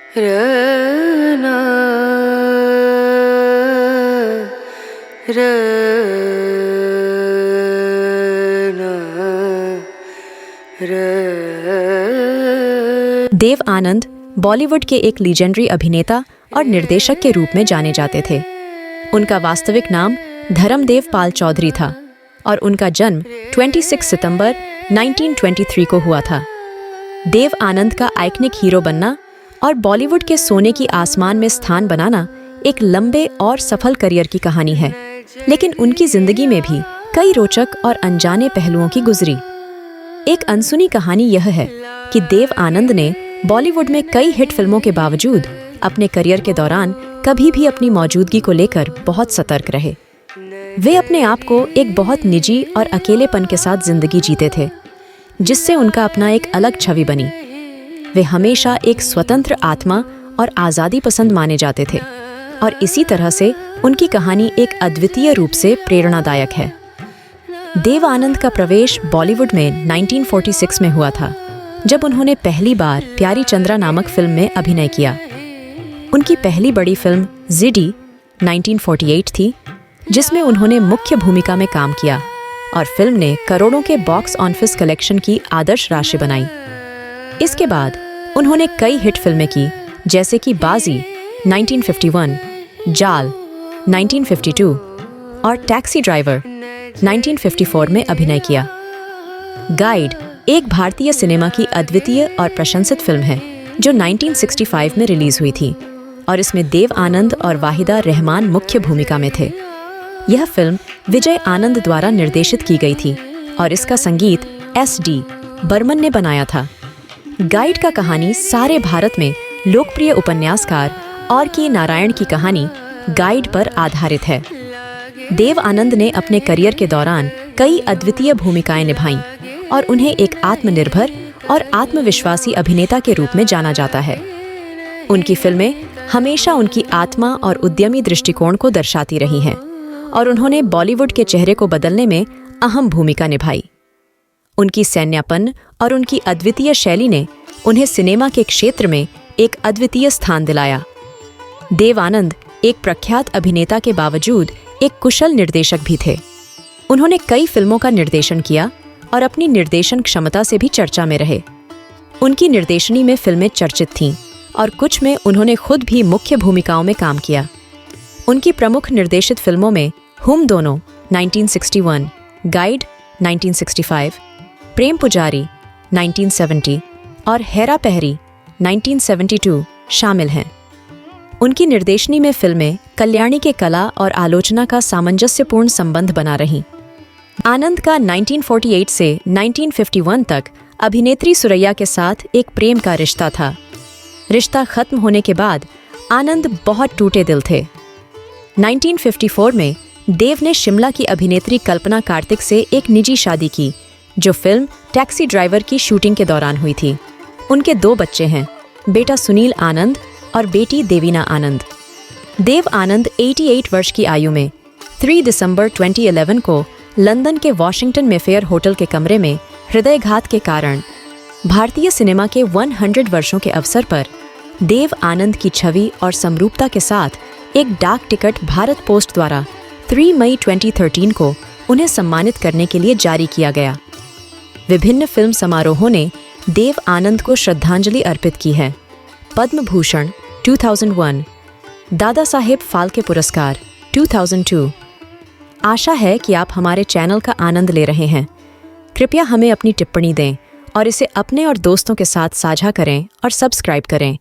रना देव आनंद बॉलीवुड के एक लीजेंडरी अभिनेता और निर्देशक के रूप में जाने जाते थे। उनका वास्तविक नाम धर्मदेव पाल चौधरी था और उनका जन्म 26 सितंबर 1923 को हुआ था। देव आनंद का आइकनिक हीरो बनना और बॉलीवुड के सोने की आसमान में स्थान बनाना एक लंबे और सफल करियर की कहानी है, लेकिन उनकी जिंदगी में भी कई रोचक और अनजाने पहलुओं की गुजरी। एक अनसुनी कहानी यह है कि देव आनंद ने बॉलीवुड में कई हिट फिल्मों के बावजूद अपने करियर के दौरान कभी भी अपनी मौजूदगी को लेकर बहुत सतर्क रहे। वे अपने आप को एक बहुत निजी और अकेलेपन के साथ जिंदगी जीते थे, जिससे उनका अपना एक अलग छवि बनी। वे हमेशा एक स्वतंत्र आत्मा और आज़ादी पसंद माने जाते थे और इसी तरह से उनकी कहानी एक अद्वितीय रूप से प्रेरणादायक है। देव आनंद का प्रवेश बॉलीवुड में 1946 में हुआ था, जब उन्होंने पहली बार प्यारी चंद्रा नामक फिल्म में अभिनय किया। उनकी पहली बड़ी फिल्म जिडी 1948 थी, जिसमें उन्होंने मुख्य भूमिका में काम किया और फिल्म ने करोड़ों के बॉक्स ऑफिस कलेक्शन की आदर्श राशि बनाई। इसके बाद उन्होंने कई हिट फिल्में की, जैसे कि बाजी 1951, जाल 1952 और टैक्सी ड्राइवर 1954 में अभिनय किया। गाइड एक भारतीय सिनेमा की अद्वितीय और प्रशंसित फिल्म है जो 1965 में रिलीज हुई थी और इसमें देव आनंद और वाहिदा रहमान मुख्य भूमिका में थे। यह फिल्म विजय आनंद द्वारा निर्देशित की गई थी और इसका संगीत S.D. बर्मन ने बनाया था। गाइड का कहानी सारे भारत में लोकप्रिय उपन्यासकार R.K. नारायण की कहानी गाइड पर आधारित है। देव आनंद ने अपने करियर के दौरान कई अद्वितीय भूमिकाएं निभाईं और उन्हें एक आत्मनिर्भर और आत्मविश्वासी अभिनेता के रूप में जाना जाता है। उनकी फिल्में हमेशा उनकी आत्मा और उद्यमी दृष्टिकोण को दर्शाती रही हैं और उन्होंने बॉलीवुड के चेहरे को बदलने में अहम भूमिका निभाई। उनकी सैन्यापन और उनकी अद्वितीय शैली ने उन्हें सिनेमा के क्षेत्र में एक अद्वितीय स्थान दिलाया। देव आनंद एक प्रख्यात अभिनेता के बावजूद एक कुशल निर्देशक भी थे। उन्होंने कई फिल्मों का निर्देशन किया और अपनी निर्देशन क्षमता से भी चर्चा में रहे। उनकी निर्देशनी में फिल्में चर्चित थीं और कुछ में उन्होंने खुद भी मुख्य भूमिकाओं में काम किया। उनकी प्रमुख निर्देशित फिल्मों में हम दोनों 1961, गाइड 1965, प्रेम पुजारी 1970 और हेरा पहरी 1972 शामिल हैं। उनकी निर्देशनी में फिल्में कल्याणी के कला और आलोचना का सामंजस्यपूर्ण संबंध बना रहीं। आनंद का 1948 से 1951 तक अभिनेत्री सुरैया के साथ एक प्रेम का रिश्ता था। रिश्ता खत्म होने के बाद आनंद बहुत टूटे दिल थे। 1954 में देव ने शिमला की अभिनेत्री कल्पना कार्तिक से एक निजी शादी की, जो फिल्म टैक्सी ड्राइवर की शूटिंग के दौरान हुई थी। उनके 2 बच्चे हैं, बेटा सुनील आनंद और बेटी देवीना आनंद। देव आनंद 88 वर्ष की आयु में 3 दिसंबर 2011 को लंदन के वॉशिंगटन मेफेयर होटल के कमरे में हृदयघात के कारण भारतीय सिनेमा के 100 वर्षों के अवसर पर देव आनंद की छवि और समरूपता के साथ एक डाक टिकट भारत पोस्ट द्वारा 3 मई 2013 को उन्हें सम्मानित करने के लिए जारी किया गया। विभिन्न फिल्म समारोहों ने देव आनंद को श्रद्धांजलि अर्पित की है। पद्म भूषण 2001, दादा साहेब फाल्के पुरस्कार 2002। आशा है कि आप हमारे चैनल का आनंद ले रहे हैं। कृपया हमें अपनी टिप्पणी दें और इसे अपने और दोस्तों के साथ साझा करें और सब्सक्राइब करें।